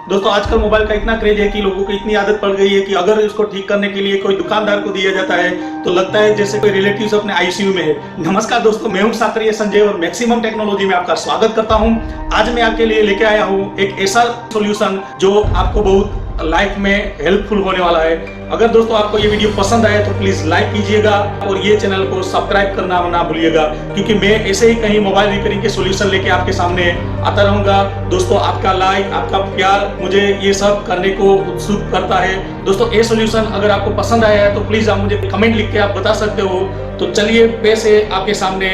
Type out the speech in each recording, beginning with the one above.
दोस्तों आजकल मोबाइल का इतना क्रेज है कि लोगों को इतनी आदत पड़ गई है कि अगर इसको ठीक करने के लिए कोई दुकानदार को दिया जाता है तो लगता है जैसे कोई रिलेटिव्स अपने आईसीयू में है। नमस्कार दोस्तों, मैं हूं सात्रिय संजय और मैक्सिमम टेक्नोलॉजी में आपका स्वागत करता हूं। आज मैं आपके लिए लेके आया हूं एक ऐसा सॉल्यूशन जो आपको बहुत लाइफ में हेल्पफुल होने वाला है। अगर दोस्तों आपको ये वीडियो पसंद आए तो प्लीज लाइक कीजिएगा और ये चैनल को सब्सक्राइब करना ना भूलिएगा, क्योंकि मैं ऐसे ही कहीं मोबाइल रिपेयरिंग के सॉल्यूशन लेके आपके सामने आता रहूंगा। दोस्तों आपका लाइक, आपका प्यार मुझे ये सब करने को उत्सुक करता है। दोस्तों ये सॉल्यूशन अगर आपको पसंद आया है तो प्लीज आप मुझे कमेंट लिख के आप बता सकते हो। तो चलिए पैसे आपके सामने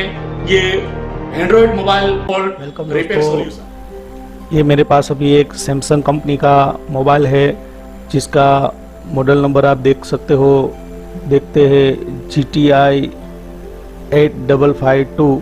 ये Android mobile fault repair solution. ये मेरे पास अभी एक सैमसंग कंपनी का मोबाइल है जिसका मॉडल नंबर आप देख सकते हो, देखते हैं GTI 8552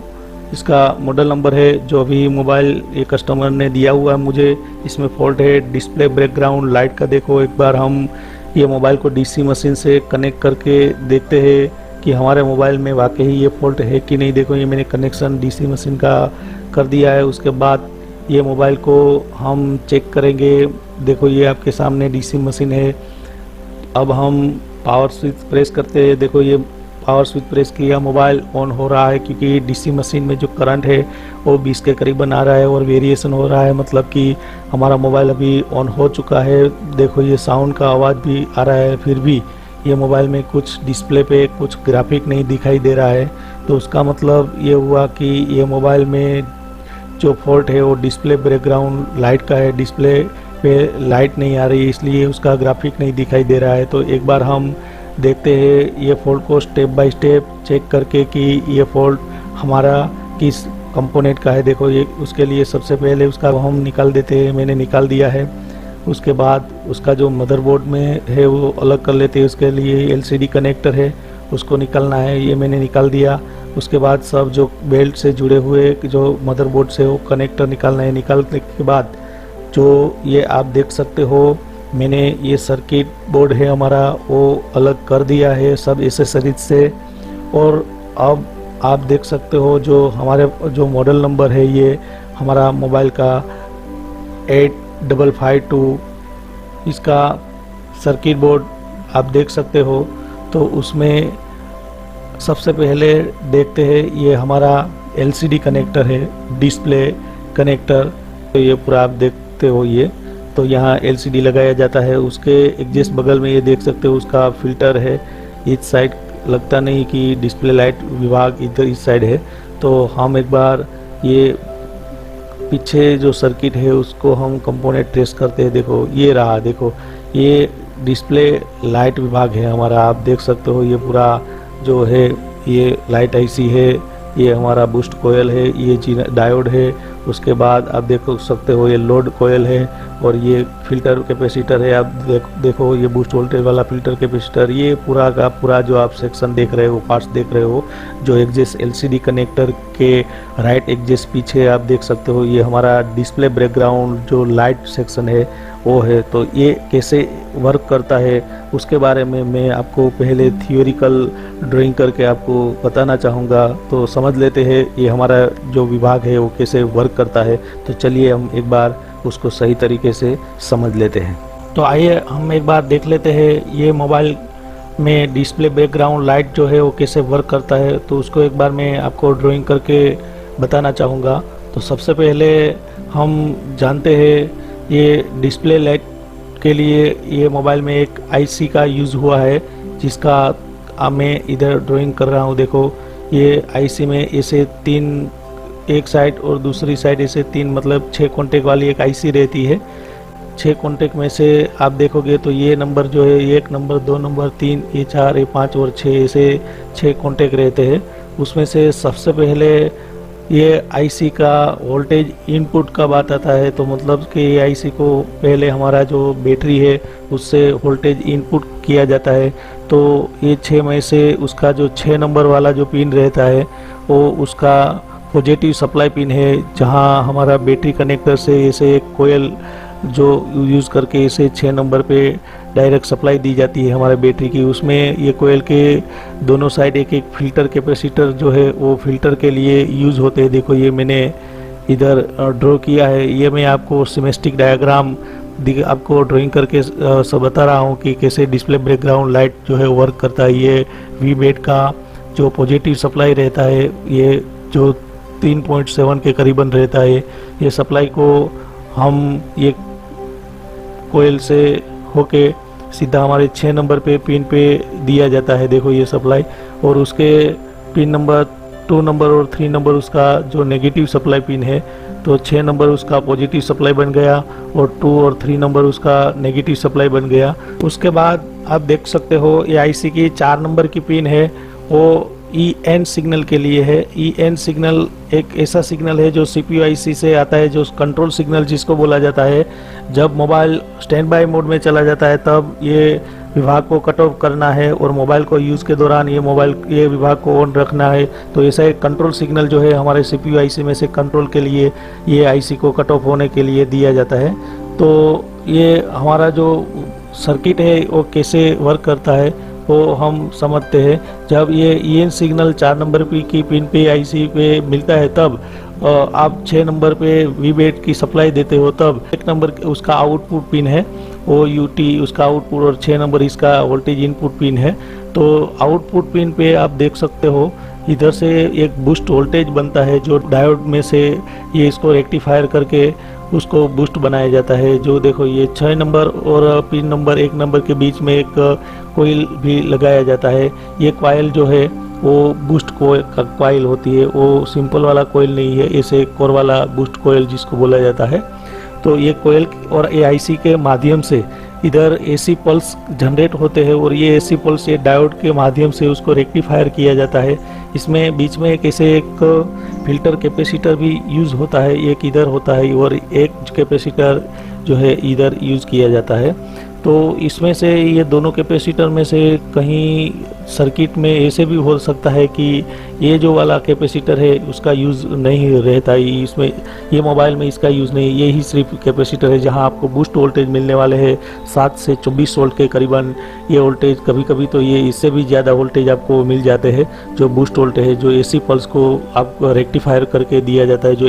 इसका मॉडल नंबर है। जो अभी मोबाइल ये कस्टमर ने दिया हुआ है मुझे, इसमें फॉल्ट है डिस्प्ले बैकग्राउंड लाइट का। देखो एक बार हम ये मोबाइल को DC मशीन से कनेक्ट करके देखते हैं कि हमारे मोबाइल में वाकई ये फॉल्ट है कि नहीं। देखो ये मैंने कनेक्शन DC मशीन का कर दिया है। उसके बाद ये मोबाइल को हम चेक करेंगे। देखो ये आपके सामने DC मशीन है। अब हम पावर स्विच प्रेस करते हैं। देखो ये पावर स्विच प्रेस किया, मोबाइल ऑन हो रहा है क्योंकि DC मशीन में जो करंट है वो 20 के करीबन आ रहा है और वेरिएशन हो रहा है, मतलब कि हमारा मोबाइल अभी ऑन हो चुका है। देखो ये साउंड का आवाज़ भी आ रहा है, फिर भी ये मोबाइल में कुछ डिस्प्ले पे कुछ ग्राफिक नहीं दिखाई दे रहा है। तो उसका मतलब ये हुआ कि ये मोबाइल में जो फॉल्ट है वो डिस्प्ले बैकग्राउंड लाइट का है। डिस्प्ले पे लाइट नहीं आ रही, इसलिए उसका ग्राफिक नहीं दिखाई दे रहा है। तो एक बार हम देखते हैं ये फॉल्ट को स्टेप बाय स्टेप चेक करके कि ये फॉल्ट हमारा किस कंपोनेंट का है। देखो ये उसके लिए सबसे पहले उसका हम निकाल देते हैं। मैंने निकाल दिया है। उसके बाद उसका जो मदरबोर्ड में है वो अलग कर लेते हैं। उसके लिए LCD कनेक्टर है, उसको निकालना है, ये मैंने निकाल दिया। उसके बाद सब जो बेल्ट से जुड़े हुए जो मदरबोर्ड से वो कनेक्टर निकालना है। निकालने के बाद जो ये आप देख सकते हो, मैंने ये सर्किट बोर्ड है हमारा वो अलग कर दिया है सब एसेसरीज से। और अब आप देख सकते हो जो हमारे जो मॉडल नंबर है ये हमारा मोबाइल का 8552, इसका सर्किट बोर्ड आप देख सकते हो। तो उसमें सबसे पहले देखते हैं ये हमारा LCD कनेक्टर है, डिस्प्ले कनेक्टर। तो ये पूरा आप देखते हो ये, तो यहाँ LCD लगाया जाता है। उसके एग्जस्ट बगल में ये देख सकते हो उसका फिल्टर है। इस साइड लगता नहीं कि डिस्प्ले लाइट विभाग इधर इस साइड है। तो हम एक बार ये पीछे जो सर्किट है उसको हम कंपोनेंट ट्रेस करते हैं। देखो ये रहा, देखो ये डिस्प्ले लाइट विभाग है हमारा। आप देख सकते हो ये पूरा जो है ये लाइट IC है, ये हमारा बूस्ट कोयल है, ये डायोड है। उसके बाद आप देख सकते हो ये लोड कोयल है और ये फिल्टर कैपेसिटर है। आप देखो ये बूस्ट वोल्टेज वाला फिल्टर कैपेसिटर। ये पूरा का पूरा जो आप सेक्शन देख रहे हो, पार्ट्स देख रहे हो, जो एग्जस्ट LCD कनेक्टर के राइट एग्जस्ट पीछे आप देख सकते हो ये हमारा डिस्प्ले बैकग्राउंड जो लाइट सेक्शन है वो है। तो ये कैसे वर्क करता है उसके बारे में मैं आपको पहले थियोरिकल ड्राइंग करके आपको बताना चाहूँगा। तो समझ लेते हैं ये हमारा जो विभाग है वो कैसे वर्क करता है। तो चलिए हम एक बार उसको सही तरीके से समझ लेते हैं। तो आइए हम एक बार देख लेते हैं ये मोबाइल में डिस्प्ले बैकग्राउंड लाइट जो है वो कैसे वर्क करता है। तो उसको एक बार मैं आपको ड्राइंग करके बताना चाहूँगा। तो सबसे पहले हम जानते हैं ये डिस्प्ले लाइट के लिए ये मोबाइल में एक IC का यूज़ हुआ है, जिसका मैं इधर ड्राइंग कर रहा हूँ। देखो ये IC में ऐसे तीन, एक साइड और दूसरी साइड ऐसे तीन, मतलब 6 कॉन्टेक्ट वाली एक IC रहती है। 6 कॉन्टेक्ट में से आप देखोगे तो ये नंबर जो है 1 नंबर, 2 नंबर, 3, ये 4, ये 5 और 6 ऐसे 6 कॉन्टेक्ट रहते हैं। उसमें से सबसे पहले ये IC का वोल्टेज इनपुट कब आता है, तो मतलब कि ये IC को पहले हमारा जो बैटरी है उससे वोल्टेज इनपुट किया जाता है। तो ये 6 में से उसका जो 6 नंबर वाला जो पिन रहता है वो उसका पॉजिटिव सप्लाई पिन है, जहां हमारा बैटरी कनेक्टर से ऐसे एक कोयल जो यूज़ करके इसे 6 नंबर पे डायरेक्ट सप्लाई दी जाती है हमारे बैटरी की। उसमें ये कोयल के दोनों साइड एक एक फिल्टर कैपेसिटर जो है वो फिल्टर के लिए यूज़ होते हैं। देखो ये मैंने इधर ड्रॉ किया है। ये मैं आपको सिमेस्टिक डायग्राम आपको ड्राइंग करके सब बता रहा हूँ कि कैसे डिस्प्ले बैकग्राउंड लाइट जो है वर्क करता है। ये वी बेट का जो पॉजिटिव सप्लाई रहता है, ये जो 3.7 के करीबन रहता है, ये सप्लाई को हम ये कोयल से होके सीधा हमारे 6 नंबर पे पिन पे दिया जाता है। देखो ये सप्लाई, और उसके पिन नंबर 2 नंबर और 3 नंबर उसका जो नेगेटिव सप्लाई पिन है, तो 6 नंबर उसका पॉजिटिव सप्लाई बन गया और 2 और 3 नंबर उसका नेगेटिव सप्लाई बन गया। उसके बाद आप देख सकते हो ये आईसी की 4 नंबर की पिन है, वो EN सिग्नल के लिए है। EN सिग्नल एक ऐसा सिग्नल है जो CPU IC से आता है, जो कंट्रोल सिग्नल जिसको बोला जाता है। जब मोबाइल स्टैंड बाय मोड में चला जाता है तब ये विभाग को कट ऑफ करना है, और मोबाइल को यूज़ के दौरान ये विभाग को ऑन रखना है। तो ऐसा एक कंट्रोल सिग्नल जो है हमारे CPU IC में से कंट्रोल के लिए ये IC को कट ऑफ होने के लिए दिया जाता है। तो ये हमारा जो सर्किट है वो कैसे वर्क करता है वो हम समझते हैं। जब ये EN सिग्नल 4 नंबर की पिन पे IC पे मिलता है, तब आप 6 नंबर पे वी बेट की सप्लाई देते हो, तब 1 नंबर उसका आउटपुट पिन है वो UT उसका आउटपुट, और 6 नंबर इसका वोल्टेज इनपुट पिन है। तो आउटपुट पिन पे आप देख सकते हो इधर से एक बूस्ट वोल्टेज बनता है, जो डायोड में से ये इसको रेक्टिफायर करके उसको बूस्ट बनाया जाता है। जो देखो ये 6 नंबर और पिन नंबर 1 नंबर के बीच में एक कोयल भी लगाया जाता है। ये कॉइल जो है वो बूस्ट कॉइल होती है, वो सिंपल वाला कोयल नहीं है, ऐसे कोर वाला बूस्ट कोयल जिसको बोला जाता है। तो ये कोयल और AIC के माध्यम से इधर AC पल्स जनरेट होते हैं, और ये AC पल्स ये डायोड के माध्यम से उसको रेक्टिफायर किया जाता है। इसमें बीच में एक ऐसे एक फिल्टर कैपेसिटर भी यूज़ होता है, एक इधर होता है और एक कैपेसिटर जो है इधर यूज़ किया जाता है। तो इसमें से ये दोनों कैपेसिटर में से कहीं सर्किट में ऐसे भी हो सकता है कि ये जो वाला कैपेसिटर है उसका यूज़ नहीं रहता है, इसमें ये मोबाइल में इसका यूज़ नहीं, ये ही सिर्फ कैपेसिटर है जहां आपको बूस्ट वोल्टेज मिलने वाले हैं 7 से 24 वोल्ट के करीबन। ये वोल्टेज कभी कभी तो ये इससे भी ज़्यादा वोल्टेज आपको मिल जाते हैं, जो बूस्ट वोल्टेज है, जो AC पल्स को आपको रेक्टिफायर करके दिया जाता है। जो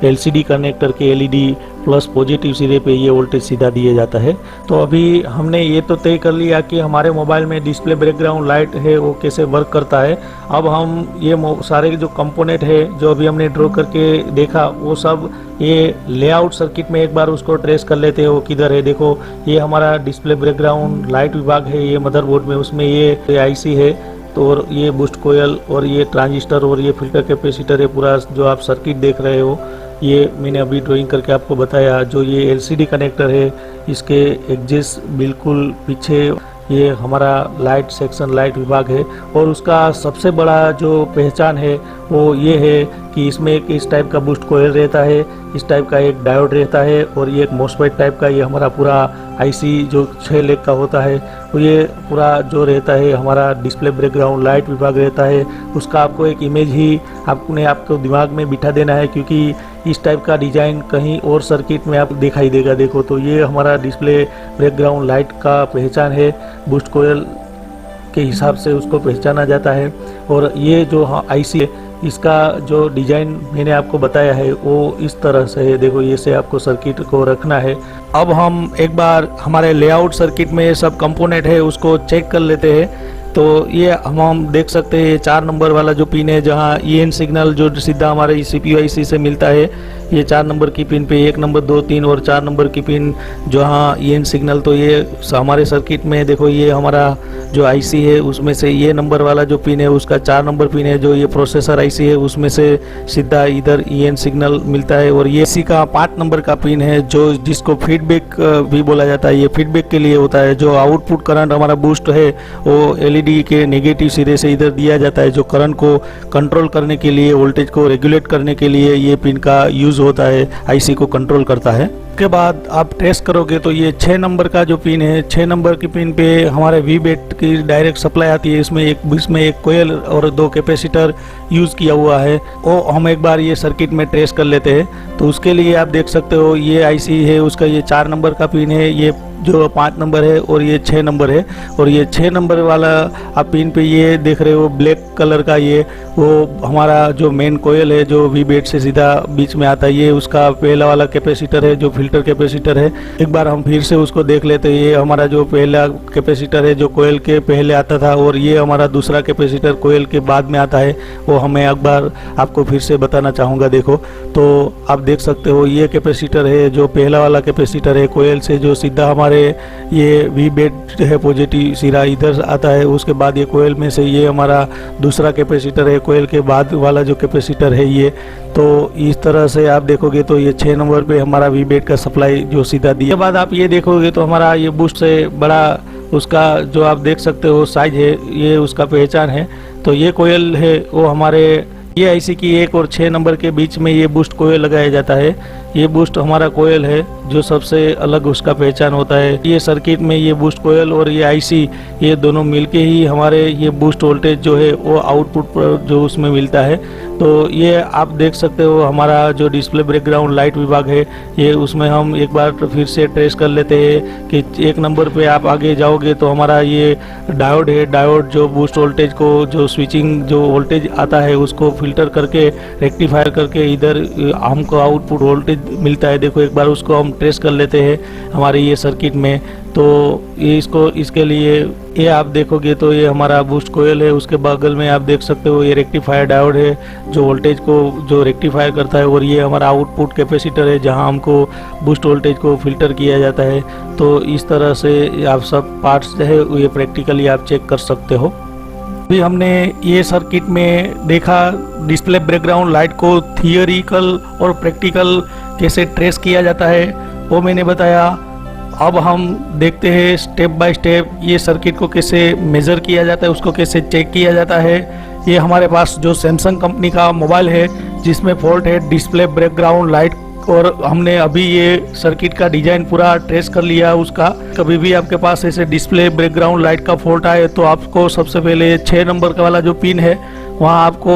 LCD कनेक्टर के LED प्लस पॉजिटिव सिरे पे ये वोल्टेज सीधा दिया जाता है। तो अभी हमने ये तो तय कर लिया कि हमारे मोबाइल में डिस्प्ले बैकग्राउंड लाइट है वो कैसे वर्क करता है। अब हम ये सारे जो कंपोनेंट है जो अभी हमने ड्रॉ करके देखा, वो सब ये लेआउट सर्किट में एक बार उसको ट्रेस कर लेते हो किधर है। देखो ये हमारा डिस्प्ले बैकग्राउंड लाइट विभाग है, ये मदरबोर्ड में, उसमें ये IC है, तो और ये बूस्ट कोयल और ये ट्रांजिस्टर और ये फिल्टर कैपेसिटर है। पूरा जो आप सर्किट देख रहे हो ये मैंने अभी ड्राइंग करके आपको बताया। जो ये LCD कनेक्टर है, इसके एग्जिस बिल्कुल पीछे ये हमारा लाइट सेक्शन लाइट विभाग है, और उसका सबसे बड़ा जो पहचान है वो ये है कि इसमें एक इस टाइप का बूस्ट कोयल रहता है, इस टाइप का एक डायोड रहता है, और ये एक मॉसफेट टाइप का ये हमारा पूरा IC जो 6 लेग का होता है, तो ये पूरा जो रहता है हमारा डिस्प्ले बैकग्राउंड लाइट विभाग रहता है। उसका आपको एक इमेज ही आपको दिमाग में बिठा देना है, क्योंकि इस टाइप का डिजाइन कहीं और सर्किट में आप दिखाई देगा। देखो तो ये हमारा डिस्प्ले बैकग्राउंड लाइट का पहचान है, बूस्ट कोयल के हिसाब से उसको पहचाना जाता है। और ये जो IC है, इसका जो डिजाइन मैंने आपको बताया है वो इस तरह से है। देखो ये से आपको सर्किट को रखना है। अब हम एक बार हमारे लेआउट सर्किट में ये सब कंपोनेंट है उसको चेक कर लेते हैं। तो ये हम देख सकते हैं 4 नंबर वाला जो पिन है, जहाँ EN सिग्नल जो सीधा हमारे CPU IC से मिलता है, ये 4 नंबर की पिन पे 1 नंबर 2 3 और 4 नंबर की पिन जहाँ EN सिग्नल, तो ये हमारे सर्किट में देखो ये हमारा जो IC है उसमें से ये नंबर वाला जो पिन है उसका 4 नंबर पिन है। जो ये प्रोसेसर IC है उसमें से सीधा इधर EN सिग्नल मिलता है, और ये IC का 5 नंबर का पिन है जो जिसको फीडबैक भी बोला जाता है। ये फीडबैक के लिए होता है। जो आउटपुट करंट हमारा बूस्ट है वो LED के नेगेटिव सिरे से इधर दिया जाता है। जो करंट को कंट्रोल करने के लिए, वोल्टेज को रेगुलेट करने के लिए ये पिन का यूज होता है, IC को कंट्रोल करता है। उसके बाद आप टेस्ट करोगे तो ये 6 नंबर का जो पिन है, 6 नंबर की पिन पे हमारे वी बेट की डायरेक्ट सप्लाई आती है। इसमें एक कोयल और 2 कैपेसिटर यूज़ किया हुआ है, वो हम एक बार ये सर्किट में ट्रेस कर लेते हैं। तो उसके लिए आप देख सकते हो ये IC है, उसका ये 4 नंबर का पिन है, ये जो 5 नंबर है, और ये 6 नंबर है। और ये 6 नंबर वाला आप पिन पे ये देख रहे हो ब्लैक कलर का, ये वो हमारा जो मेन कोयल है जो वी बेट से सीधा बीच में आता है। ये उसका पहला वाला कैपेसिटर है जो फिल्टर कैपेसिटर है। एक बार हम फिर से उसको देख लेते हैं। ये हमारा जो पहला कैपेसिटर है जो कोयल के पहले आता था, और ये हमारा दूसरा कैपेसिटर कोयल के बाद में आता है, वो हमें एक बार आपको फिर से बताना चाहूँगा। देखो तो आप देख सकते हो ये कैपेसिटर है जो पहला वाला कैपेसिटर है कोयल से जो सीधा हमारे ये वी बेड है पॉजिटिव सिरा इधर आता है। उसके बाद ये कोयल में से ये हमारा दूसरा कैपेसिटर है, कोयल के बाद वाला जो कैपेसिटर है ये। तो इस तरह से आप देखोगे तो ये 6 नंबर पे हमारा वी बेड का सप्लाई जो सीधा दिया। बाद आप ये देखोगे तो हमारा ये बूस्ट से बड़ा उसका जो आप देख सकते हो साइज है, ये उसका पहचान है। तो ये कोयल है वो हमारे ये आईसी की 1 और 6 नंबर के बीच में ये बूस्ट कोयल लगाया जाता है। ये बूस्ट हमारा कोयल है जो सबसे अलग उसका पहचान होता है। ये सर्किट में ये बूस्ट कोयल और ये आईसी ये दोनों मिलके ही हमारे ये बूस्ट वोल्टेज जो है वो आउटपुट पर जो उसमें मिलता है। तो ये आप देख सकते हो हमारा जो डिस्प्ले बैकग्राउंड लाइट विभाग है ये उसमें हम एक बार फिर से ट्रेस कर लेते हैं कि 1 नंबर पे आप आगे जाओगे तो हमारा ये डायोड है। डायोड जो बूस्ट वोल्टेज को जो स्विचिंग जो वोल्टेज आता है उसको फिल्टर करके रेक्टिफायर करके इधर हमको आउटपुट वोल्टेज मिलता है। देखो एक बार उसको हम ट्रेस कर लेते हैं हमारे ये सर्किट में। तो ये इसको इसके लिए ये आप देखोगे तो ये हमारा बूस्ट कोयल है, उसके बगल में आप देख सकते हो ये रेक्टिफायर डायोड है जो वोल्टेज को जो रेक्टिफायर करता है, और ये हमारा आउटपुट कैपेसिटर है जहां हमको बूस्ट वोल्टेज को फिल्टर किया जाता है। तो इस तरह से आप सब पार्ट्स जो है ये प्रैक्टिकली आप चेक कर सकते हो। अभी हमने ये सर्किट में देखा डिस्प्ले बैकग्राउंड लाइट को थियोरिकल और प्रैक्टिकल कैसे ट्रेस किया जाता है वो मैंने बताया। अब हम देखते हैं स्टेप बाय स्टेप ये सर्किट को कैसे मेज़र किया जाता है, उसको कैसे चेक किया जाता है। ये हमारे पास जो सैमसंग कंपनी का मोबाइल है जिसमें फॉल्ट है डिस्प्ले बैकग्राउंड लाइट, और हमने अभी ये सर्किट का डिजाइन पूरा ट्रेस कर लिया उसका। कभी भी आपके पास ऐसे डिस्प्ले बैकग्राउंड लाइट का फॉल्ट आए तो आपको सबसे पहले 6 नंबर का वाला जो पिन है वहाँ आपको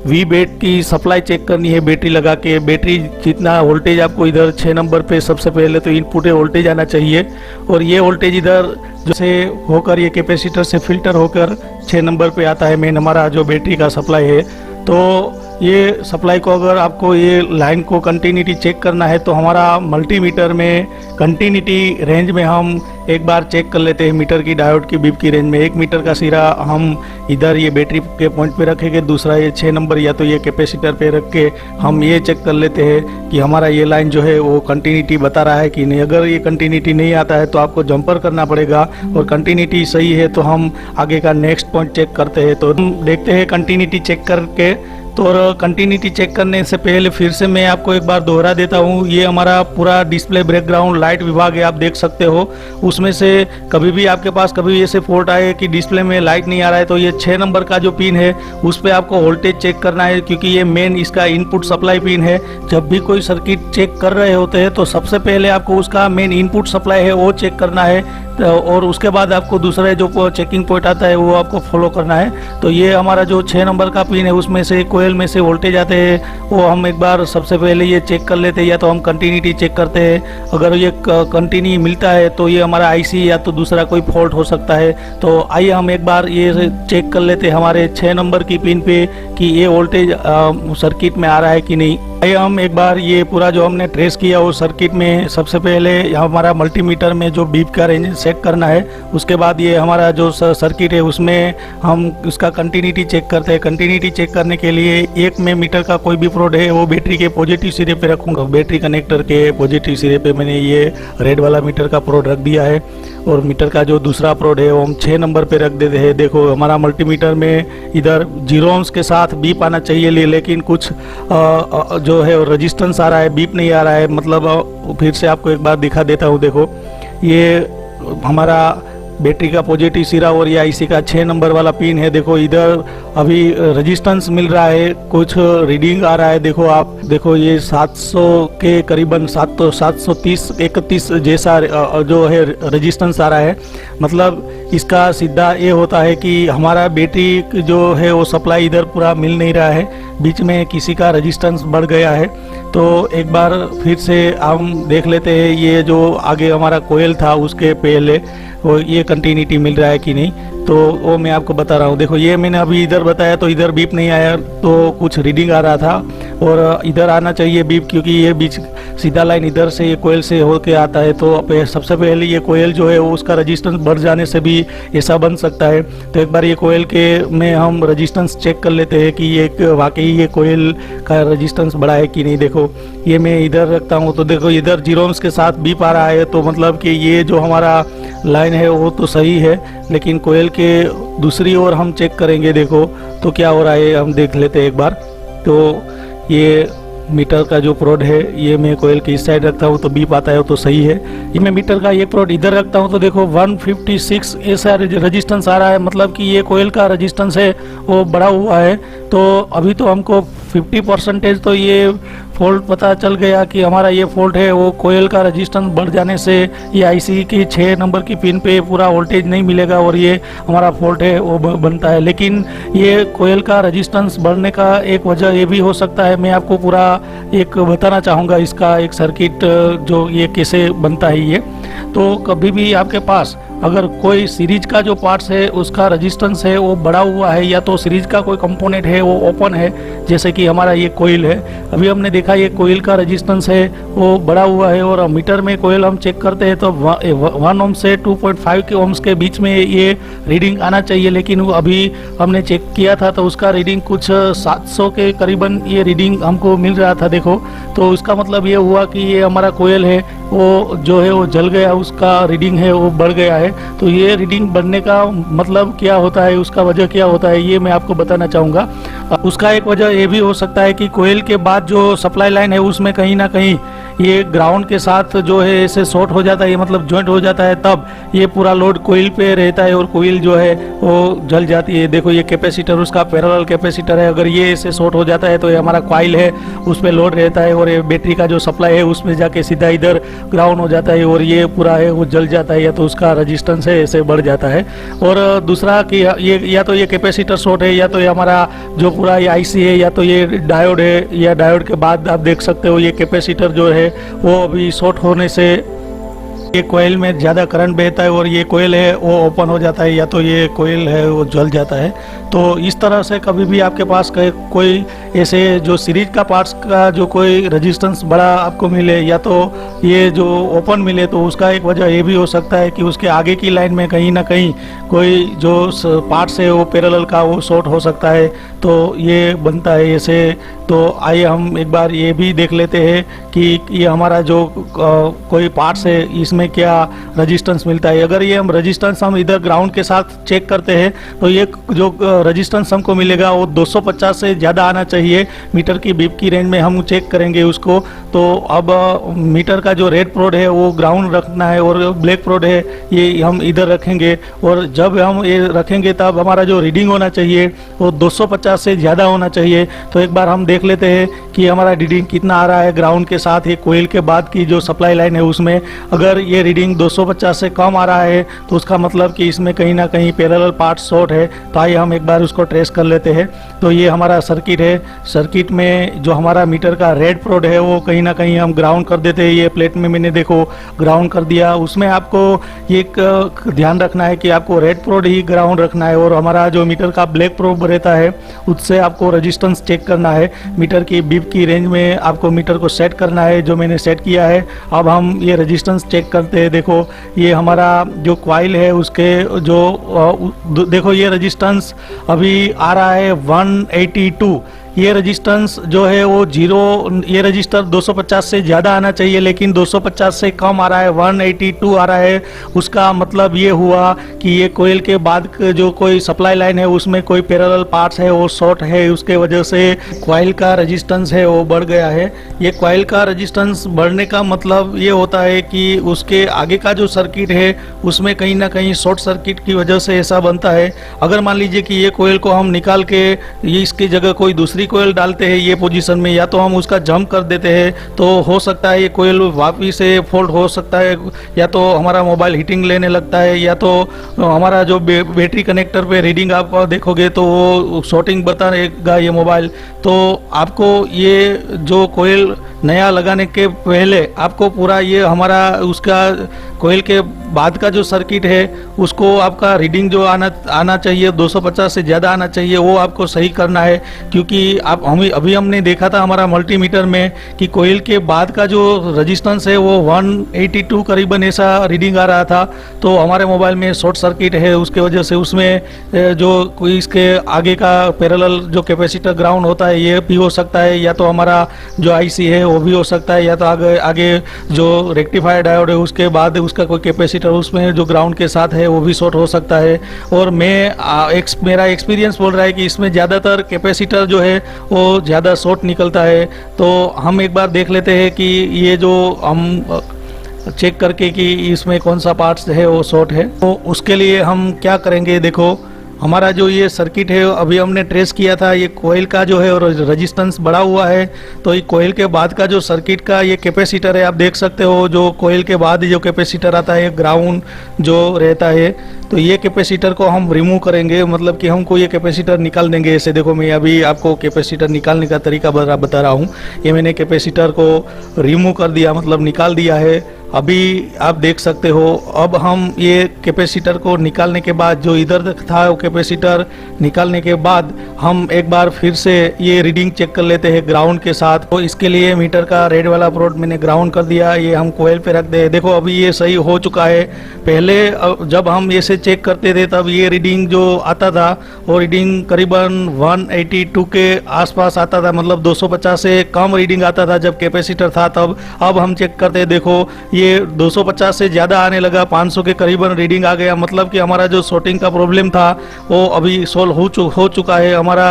वी बेड की सप्लाई चेक करनी है बैटरी लगा के। बैटरी जितना वोल्टेज आपको इधर 6 नंबर पे सबसे पहले तो इनपुट वोल्टेज आना चाहिए, और ये वोल्टेज इधर जैसे होकर ये कैपेसिटर से फिल्टर होकर 6 नंबर पे आता है मेन हमारा जो बैटरी का सप्लाई है। तो ये सप्लाई को अगर आपको ये लाइन को कंटिन्यूटी चेक करना है तो हमारा मल्टीमीटर में कंटिन्यूटी रेंज में हम एक बार चेक कर लेते हैं मीटर की डायोड की बीप की रेंज में। 1 मीटर का सिरा हम इधर ये बैटरी के पॉइंट पे रखेंगे, दूसरा ये 6 नंबर या तो ये कैपेसिटर पे रख के हम ये चेक कर लेते हैं कि हमारा ये लाइन जो है वो कंटिन्यूटी बता रहा है कि नहीं। अगर ये कंटिन्यूटी नहीं आता है तो आपको जंपर करना पड़ेगा, और कंटिन्यूटी सही है तो हम आगे का नेक्स्ट पॉइंट चेक करते हैं। तो हम देखते हैं कंटिन्यूटी चेक करके। तो कंटिन्यूटी चेक करने से पहले फिर से मैं आपको एक बार दोहरा देता हूँ। ये हमारा पूरा डिस्प्ले बैकग्राउंड लाइट विभाग है, आप देख सकते हो। उसमें से कभी भी आपके पास कभी ऐसे फॉल्ट आए कि डिस्प्ले में लाइट नहीं आ रहा है तो ये 6 नंबर का जो पिन है उस पर आपको वोल्टेज चेक करना है, क्योंकि ये मेन इसका इनपुट सप्लाई पिन है। जब भी कोई सर्किट चेक कर रहे होते हैं तो सबसे पहले आपको उसका मेन इनपुट सप्लाई है वो चेक करना है, और उसके बाद आपको दूसरा जो चेकिंग पॉइंट आता है वो आपको फॉलो करना है। तो ये हमारा जो 6 नंबर का पिन है उसमें से कोयल में से वोल्टेज आते हैं, वो हम एक बार सबसे पहले ये चेक कर लेते हैं, या तो हम कंटिन्यूटी चेक करते हैं। अगर ये कंटिन्यू मिलता है तो ये हमारा आईसी या तो दूसरा कोई फॉल्ट हो सकता है। तो आइए हम एक बार ये चेक कर लेते हैं हमारे 6 नंबर की पिन पे कि ये वोल्टेज सर्किट में आ रहा है कि नहीं। आइए हम एक बार ये पूरा जो हमने ट्रेस किया वो सर्किट में सबसे पहले हमारा मल्टीमीटर में जो बीप का रेंज सेट करना है, उसके बाद ये हमारा जो सर्किट है उसमें हम उसका कंटिन्यूटी चेक करते हैं। कंटिन्यूटी चेक करने के लिए 1 में मीटर का कोई भी प्रोड है वो बैटरी के पॉजिटिव सिरे पे रखूंगा। बैटरी कनेक्टर के पॉजिटिव सिरे पे मैंने ये रेड वाला मीटर का प्रोड रख दिया है, और मीटर का जो दूसरा प्रोड है वो हम 6 नंबर पे रख देते हैं। देखो हमारा मल्टीमीटर में इधर 0 ohms के साथ बीप आना चाहिए, लेकिन कुछ जो है रेजिस्टेंस आ रहा है, बीप नहीं आ रहा है। मतलब फिर से आपको एक बार दिखा देता हूँ। देखो ये हमारा बैटरी का पॉजिटिव सिरा और ये आईसी का 6 नंबर वाला पिन है। देखो इधर अभी रेजिस्टेंस मिल रहा है, कुछ रीडिंग आ रहा है। देखो आप देखो ये 700 के करीबन 730-31 जैसा जो है रेजिस्टेंस आ रहा है। मतलब इसका सीधा ये होता है कि हमारा बैटरी जो है वो सप्लाई इधर पूरा मिल नहीं रहा है, बीच में किसी का रेजिस्टेंस बढ़ गया है। तो एक बार फिर से हम देख लेते हैं ये जो आगे हमारा कोयल था उसके पहले वो ये कंटिन्यूटी मिल रहा है कि नहीं। तो वो मैं आपको बता रहा हूँ। देखो ये मैंने अभी इधर बताया तो इधर बीप नहीं आया, तो कुछ रीडिंग आ रहा था, और इधर आना चाहिए बीप, क्योंकि ये बीच सीधा लाइन इधर से ये कोयल से होके आता है। तो सबसे पहले ये कोयल जो है वो उसका रजिस्टेंस बढ़ जाने से भी ऐसा बन सकता है। तो एक बार ये कोयल के में हम रजिस्टेंस चेक कर लेते हैं कि ये वाकई ये कोयल का रजिस्टेंस बढ़ा है कि नहीं। देखो ये मैं इधर रखता हूँ तो देखो इधर 0 ohms के साथ बीप आ रहा है, तो मतलब कि ये जो हमारा लाइन है वो तो सही है, लेकिन कोयल के दूसरी ओर हम चेक करेंगे। देखो तो क्या हो रहा है हम देख लेते हैं एक बार। तो ये मीटर का जो प्रोड है ये मैं कोयल के इस साइड रखता हूँ तो बीप आता है तो सही है। ये मैं मीटर का ये प्रोड इधर रखता हूँ तो देखो 156 ऐसा रजिस्टेंस आ रहा है, मतलब कि ये कोयल का रजिस्टेंस है वो बढ़ा हुआ है। तो अभी तो हमको 50% तो ये फॉल्ट पता चल गया कि हमारा ये फॉल्ट है, वो कोयल का रजिस्टेंस बढ़ जाने से ये आईसी की 6 नंबर की पिन पे पूरा वोल्टेज नहीं मिलेगा और ये हमारा फॉल्ट है वो बनता है। लेकिन ये कोयल का रजिस्टेंस बढ़ने का एक वजह ये भी हो सकता है, मैं आपको पूरा एक बताना चाहूँगा इसका एक सर्किट जो ये कैसे बनता है ये। तो कभी भी आपके पास अगर कोई सीरीज का जो पार्ट्स है उसका रजिस्टेंस है वो बढ़ा हुआ है, या तो सीरीज का कोई कंपोनेंट है वो ओपन है, जैसे कि हमारा ये कोयल है, अभी हमने देखा ये कोयल का रजिस्टेंस है वो बढ़ा हुआ है, और मीटर में कोयल हम चेक करते हैं तो 1 ohm से 2.5 के ohms के बीच में ये रीडिंग आना चाहिए। लेकिन वो अभी हमने चेक किया था तो उसका रीडिंग कुछ 700 के करीबन ये रीडिंग हमको मिल रहा था। देखो तो उसका मतलब ये हुआ कि ये हमारा कोयल है वो जो है वो जल गया, उसका रीडिंग है वो बढ़ गया है। तो ये रीडिंग बढ़ने का मतलब क्या होता है, उसका वजह क्या होता है ये मैं आपको बताना चाहूँगा। उसका एक वजह ये भी हो सकता है कि कोयल के बाद जो सप्लाई लाइन है उसमें कहीं ना कहीं ये ग्राउंड के साथ जो है ऐसे शॉर्ट हो जाता है, ये मतलब जॉइंट हो जाता है, तब ये पूरा लोड कोयल पे रहता है और कोयल जो है वो जल जाती है। देखो ये कैपेसिटर उसका पैरेलल कैपेसिटर है, अगर ये ऐसे शॉर्ट हो जाता है तो ये हमारा कॉइल है उस पर लोड रहता है और ये बैटरी का जो सप्लाई है उसमें जाके सीधा इधर ग्राउंड हो जाता है और ये पूरा है वो जल जाता है, या तो उसका रजिस्टेंस है ऐसे बढ़ जाता है। और दूसरा कि ये या तो ये कैपेसिटर शॉर्ट है, या तो ये हमारा जो पूरा ये आईसी है, या तो ये डायोड है, या डायोड के बाद आप देख सकते हो ये कैपेसिटर जो है वो अभी शॉर्ट होने से ये कोयल में ज़्यादा करंट बहता है और ये कोयल है वो ओपन हो जाता है, या तो ये कोयल है वो जल जाता है। तो इस तरह से कभी भी आपके पास कोई ऐसे जो सीरीज का पार्ट्स का जो कोई रेजिस्टेंस बड़ा आपको मिले, या तो ये जो ओपन मिले, तो उसका एक वजह ये भी हो सकता है कि उसके आगे की लाइन में कहीं ना कहीं कोई जो पार्ट्स है वो पैरेलल का वो शॉर्ट हो सकता है, तो ये बनता है ऐसे। तो आइए हम एक बार ये भी देख लेते हैं कि ये हमारा जो कोई पार्ट्स है इसमें क्या रेजिस्टेंस मिलता है। अगर ये हम रेजिस्टेंस हम इधर ग्राउंड के साथ चेक करते हैं तो ये जो रेजिस्टेंस हमको मिलेगा वो 250 से ज़्यादा आना चाहिए। मीटर की बीप की रेंज में हम चेक करेंगे उसको। तो अब मीटर का जो रेड प्रोड है वो ग्राउंड रखना है और ब्लैक प्रोड है ये हम इधर रखेंगे, और जब हम ये रखेंगे तब हमारा जो रीडिंग होना चाहिए वो 250 से ज़्यादा होना चाहिए। तो एक बार हम देख लेते हैं कि हमारा रीडिंग कितना आ रहा है ग्राउंड के साथ ये कोयल के बाद की जो सप्लाई लाइन है उसमें। अगर ये रीडिंग 250 से कम आ रहा है तो उसका मतलब कि इसमें कहीं ना कहीं पैरेलल पार्ट शॉर्ट है। तो आइए हम एक बार उसको ट्रेस कर लेते हैं। तो ये हमारा सर्किट है, सर्किट में जो हमारा मीटर का रेड प्रोड है वो कहीं ना कहीं हम ग्राउंड कर देते हैं। ये प्लेट में मैंने देखो ग्राउंड कर दिया। उसमें आपको ये एक ध्यान रखना है कि आपको रेड प्रोड ही ग्राउंड रखना है, और हमारा जो मीटर का ब्लैक प्रोब रहता है उससे आपको रेजिस्टेंस चेक करना है। मीटर की बीप की रेंज में आपको मीटर को सेट करना है, जो मैंने सेट किया है। अब हम ये रेजिस्टेंस चेक करते हैं। देखो ये हमारा जो कॉइल है उसके जो देखो ये रेजिस्टेंस अभी आ रहा है 182। ये रेजिस्टेंस जो है वो जीरो, ये रजिस्टर 250 से ज़्यादा आना चाहिए लेकिन 250 से कम आ रहा है, 182 आ रहा है। उसका मतलब ये हुआ कि ये कोयल के बाद जो कोई सप्लाई लाइन है उसमें कोई पैरेलल पार्ट्स है वो शॉर्ट है, उसके वजह से कॉइल का रेजिस्टेंस है वो बढ़ गया है। ये कॉइल का रेजिस्टेंस बढ़ने का मतलब ये होता है कि उसके आगे का जो सर्किट है उसमें कहीं ना कहीं शॉर्ट सर्किट की वजह से ऐसा बनता है। अगर मान लीजिए कि ये कोयल को हम निकाल के ये इसकी जगह कोई दूसरी दूसरी कोयल डालते हैं ये पोजीशन में, या तो हम उसका जंप कर देते हैं तो हो सकता है ये कोयल वापिस से फॉल्ट हो सकता है, या तो हमारा मोबाइल हीटिंग लेने लगता है, या तो हमारा जो बैटरी कनेक्टर पे रीडिंग आप देखोगे तो वो शॉर्टिंग बताएगा ये मोबाइल। तो आपको ये जो कोयल नया लगाने के पहले आपको पूरा ये हमारा उसका कोयल के बाद का जो सर्किट है उसको आपका रीडिंग जो आना चाहिए 250 से ज़्यादा आना चाहिए, वो आपको सही करना है। क्योंकि आप अभी हमने देखा था हमारा मल्टीमीटर में कि कोयल के बाद का जो रेजिस्टेंस है वो 182 करीबन ऐसा रीडिंग आ रहा था। तो हमारे मोबाइल में शॉर्ट सर्किट है, उसके वजह से उसमें जो कोई इसके आगे का पैरेलल जो कैपेसिटर ग्राउंड होता है ये भी हो सकता है, या तो हमारा जो आईसी है वो भी हो सकता है, या तो आगे जो रेक्टिफायर डायोड है उसके बाद उसका कोई कैपेसिटर उसमें जो ग्राउंड के साथ है वो भी शॉर्ट हो सकता है। और मेरा एक्सपीरियंस बोल रहा है कि इसमें ज़्यादातर कैपेसिटर जो है वो ज़्यादा शॉर्ट निकलता है। तो हम एक बार देख लेते हैं कि ये जो हम चेक करके कि इसमें कौन सा पार्ट्स है वो शॉर्ट है। तो उसके लिए हम क्या करेंगे, देखो हमारा जो ये सर्किट है अभी हमने ट्रेस किया था, ये कोयल का जो है और रेजिस्टेंस बढ़ा हुआ है। तो ये कोयल के बाद का जो सर्किट का ये कैपेसिटर है, आप देख सकते हो जो कोयल के बाद जो कैपेसिटर आता है ग्राउंड जो रहता है, तो ये कैपेसिटर को हम रिमूव करेंगे, मतलब कि हमको ये कैपेसिटर निकाल देंगे। ऐसे देखो मैं अभी आपको कैपेसिटर निकालने का तरीका बता रहा हूँ। ये मैंने कैपेसिटर को रिमूव कर दिया, मतलब निकाल दिया है। अभी आप देख सकते हो। अब हम ये कैपेसिटर को निकालने के बाद जो इधर था वो कैपेसिटर निकालने के बाद हम एक बार फिर से ये रीडिंग चेक कर लेते हैं ग्राउंड के साथ। तो इसके लिए मीटर का रेड वाला प्रोड मैंने ग्राउंड कर दिया, ये हम कोयल पे रख दे। देखो अभी ये सही हो चुका है। पहले जब हम ऐसे चेक करते थे तब ये रीडिंग जो आता था वो रीडिंग करीबन 182 के आसपास आता था, मतलब 250 से कम रीडिंग आता था जब कैपेसिटर था तब। अब हम चेक करते देखो ये 250 से ज़्यादा आने लगा, 500 के करीबन रीडिंग आ गया। मतलब कि हमारा जो शॉर्टिंग का प्रॉब्लम था वो अभी सॉल्व हो चुका है। हमारा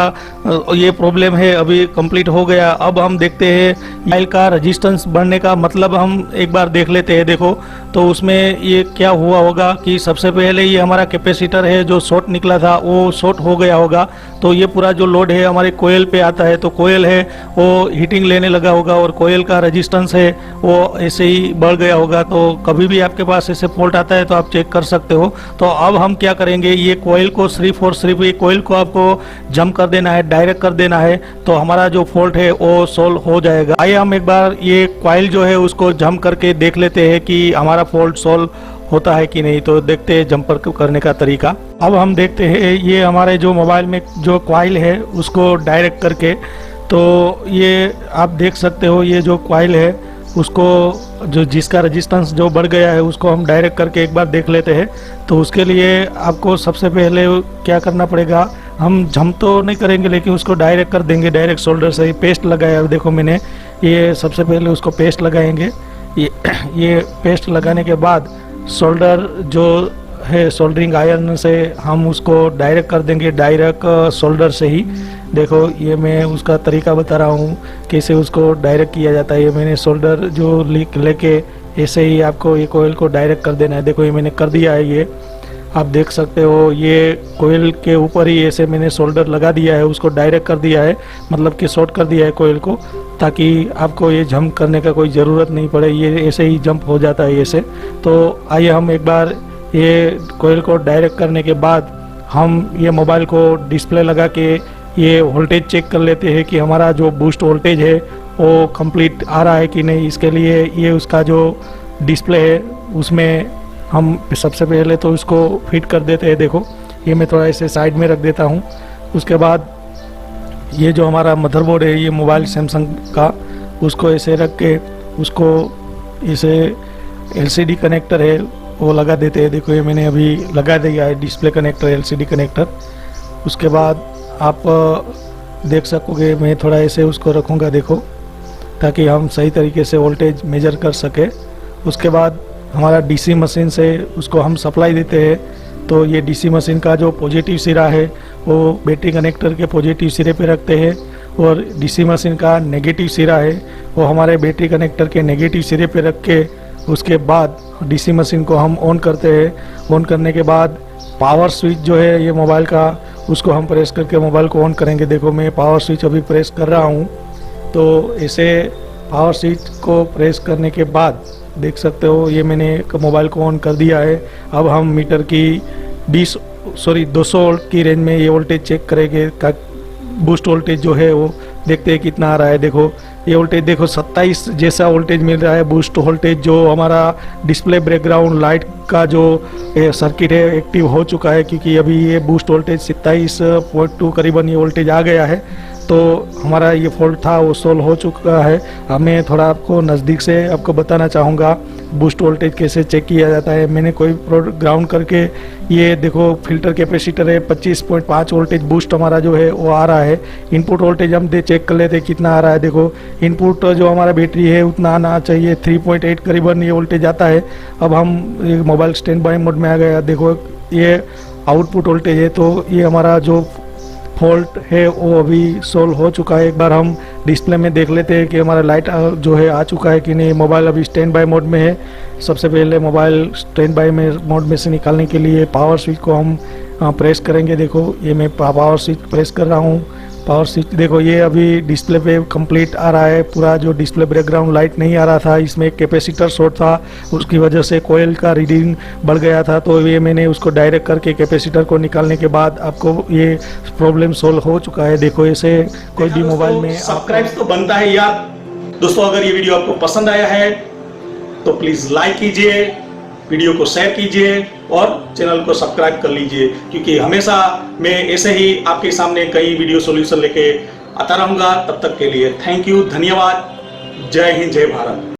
ये प्रॉब्लम है अभी कंप्लीट हो गया। अब हम देखते हैं मोबाइल का रेजिस्टेंस बढ़ने का मतलब हम एक बार देख लेते हैं। देखो तो उसमें ये क्या हुआ होगा कि सबसे पहले ये हमारा कैपेसिटर है जो शॉर्ट निकला था वो शॉर्ट हो गया होगा। तो ये पूरा जो लोड है हमारे कोयल पे आता है, तो कोयल है वो हीटिंग लेने लगा होगा और कोयल का रेजिस्टेंस है वो ऐसे ही बढ़ गया होगा। तो कभी भी आपके पास ऐसे फॉल्ट आता है तो आप चेक कर सकते हो। तो अब हम क्या करेंगे, ये कोयल को सिर्फ और सिर्फ ये कोयल को आपको जंप कर देना है, डायरेक्ट कर देना है, तो हमारा जो फॉल्ट है वो सोल्व हो जाएगा। आइए हम एक बार ये कोयल जो है उसको जंप करके देख लेते हैं कि हमारा फॉल्ट सोल्व होता है कि नहीं। तो देखते हैं जंपर करने का तरीका। अब हम देखते हैं ये हमारे जो मोबाइल में जो कॉइल है उसको डायरेक्ट करके, तो ये आप देख सकते हो ये जो कॉइल है उसको जो जिसका रेजिस्टेंस जो बढ़ गया है उसको हम डायरेक्ट करके एक बार देख लेते हैं। तो उसके लिए आपको सबसे पहले क्या करना पड़ेगा, हम जंप तो नहीं करेंगे लेकिन उसको डायरेक्ट कर देंगे। डायरेक्ट शोल्डर से ही पेस्ट लगाया, देखो मैंने ये सबसे पहले उसको पेस्ट लगाएंगे। ये पेस्ट लगाने के बाद शोल्डर जो है सोल्डरिंग आयरन से हम उसको डायरेक्ट कर देंगे, डायरेक्ट शोल्डर से ही। देखो ये मैं उसका तरीका बता रहा हूँ कैसे उसको डायरेक्ट किया जाता है। ये मैंने शोल्डर जो लेके ऐसे ही आपको ये कोयल को डायरेक्ट कर देना है। देखो ये मैंने कर दिया है, ये आप देख सकते हो ये कोयल के ऊपर ही ऐसे मैंने शोल्डर लगा दिया है, उसको डायरेक्ट कर दिया है, मतलब कि शॉर्ट कर दिया है कोयल को, ताकि आपको ये जंप करने का कोई ज़रूरत नहीं पड़े, ये ऐसे ही जंप हो जाता है ऐसे। तो आइए हम एक बार ये कोयल को डायरेक्ट करने के बाद हम ये मोबाइल को डिस्प्ले लगा के ये वोल्टेज चेक कर लेते हैं कि हमारा जो बूस्ट वोल्टेज है वो कंप्लीट आ रहा है कि नहीं। इसके लिए ये उसका जो डिस्प्ले है उसमें हम सबसे पहले तो उसको फिट कर देते हैं। देखो ये मैं थोड़ा ऐसे साइड में रख देता हूँ। उसके बाद ये जो हमारा मदरबोर्ड है ये मोबाइल सैमसंग का, उसको ऐसे रख के उसको इसे एलसीडी कनेक्टर है वो लगा देते हैं। देखो ये मैंने अभी लगा दिया है डिस्प्ले कनेक्टर, एलसीडी कनेक्टर। उसके बाद आप देख सकोगे मैं थोड़ा ऐसे उसको रखूँगा, देखो, ताकि हम सही तरीके से वोल्टेज मेजर कर सके। उसके बाद हमारा डीसी मशीन से उसको हम सप्लाई देते हैं। तो ये डीसी मशीन का जो पॉजिटिव सिरा है वो बैटरी कनेक्टर के पॉजिटिव सिरे पे रखते हैं, और डीसी मशीन का नेगेटिव सिरा है वो हमारे बैटरी कनेक्टर के नेगेटिव सिरे पे रख के उसके बाद डीसी मशीन को हम ऑन करते हैं। ऑन करने के बाद पावर स्विच जो है ये मोबाइल का उसको हम प्रेस करके मोबाइल को ऑन करेंगे। देखो मैं पावर स्विच अभी प्रेस कर रहा हूँ, तो ऐसे पावर स्विच को प्रेस करने के बाद देख सकते हो ये मैंने मोबाइल को ऑन कर दिया है। अब हम मीटर की 200 वोल्ट की रेंज में ये वोल्टेज चेक करेंगे। बूस्ट वोल्टेज जो है वो देखते हैं कितना आ रहा है। देखो ये वोल्टेज देखो 27 जैसा वोल्टेज मिल रहा है। बूस्ट वोल्टेज जो हमारा डिस्प्ले बैकग्राउंड लाइट का जो सर्किट है एक्टिव हो चुका है, क्योंकि अभी ये बूस्ट वोल्टेज 27.2 करीबन ये वोल्टेज आ गया है। तो हमारा ये फॉल्ट था वो सोल्व हो चुका है। हमें थोड़ा आपको नज़दीक से आपको बताना चाहूँगा बूस्ट वोल्टेज कैसे चेक किया जाता है। मैंने कोई ग्राउंड करके ये देखो फिल्टर कैपेसिटर है 25.5 वोल्टेज बूस्ट हमारा जो है वो आ रहा है। इनपुट वोल्टेज हम चेक कर लेते कितना आ रहा है। देखो इनपुट जो हमारा बैटरी है उतना आना चाहिए, 3.8 करीबन ये वोल्टेज आता है। अब हम मोबाइल स्टैंड बाय मोड में आ गया। देखो ये आउटपुट वोल्टेज है, तो ये हमारा जो फॉल्ट है वो अभी सोल्व हो चुका है। एक बार हम डिस्प्ले में देख लेते हैं कि हमारा लाइट जो है आ चुका है कि नहीं। मोबाइल अभी स्टैंड बाय मोड में है। सबसे पहले मोबाइल स्टैंड बाय मोड में से निकालने के लिए पावर स्विच को हम प्रेस करेंगे। देखो ये मैं पावर स्विच प्रेस कर रहा हूँ। पावर स्विच देखो ये अभी डिस्प्ले पे कंप्लीट आ रहा है। पूरा जो डिस्प्ले बैकग्राउंड लाइट नहीं आ रहा था, इसमें एक कैपेसिटर शॉर्ट था, उसकी वजह से कोयल का रीडिंग बढ़ गया था। तो ये मैंने उसको डायरेक्ट करके कैपेसिटर को निकालने के बाद आपको ये प्रॉब्लम सोल्व हो चुका है। देखो ऐसे कोई भी मोबाइल में सब्सक्राइब तो बनता है यार। दोस्तों अगर ये वीडियो आपको पसंद आया है तो प्लीज लाइक कीजिए, वीडियो को शेयर कीजिए और चैनल को सब्सक्राइब कर लीजिए, क्योंकि हमेशा मैं ऐसे ही आपके सामने कई वीडियो सॉल्यूशन लेके आता रहूंगा। तब तक के लिए थैंक यू, धन्यवाद, जय हिंद, जय भारत।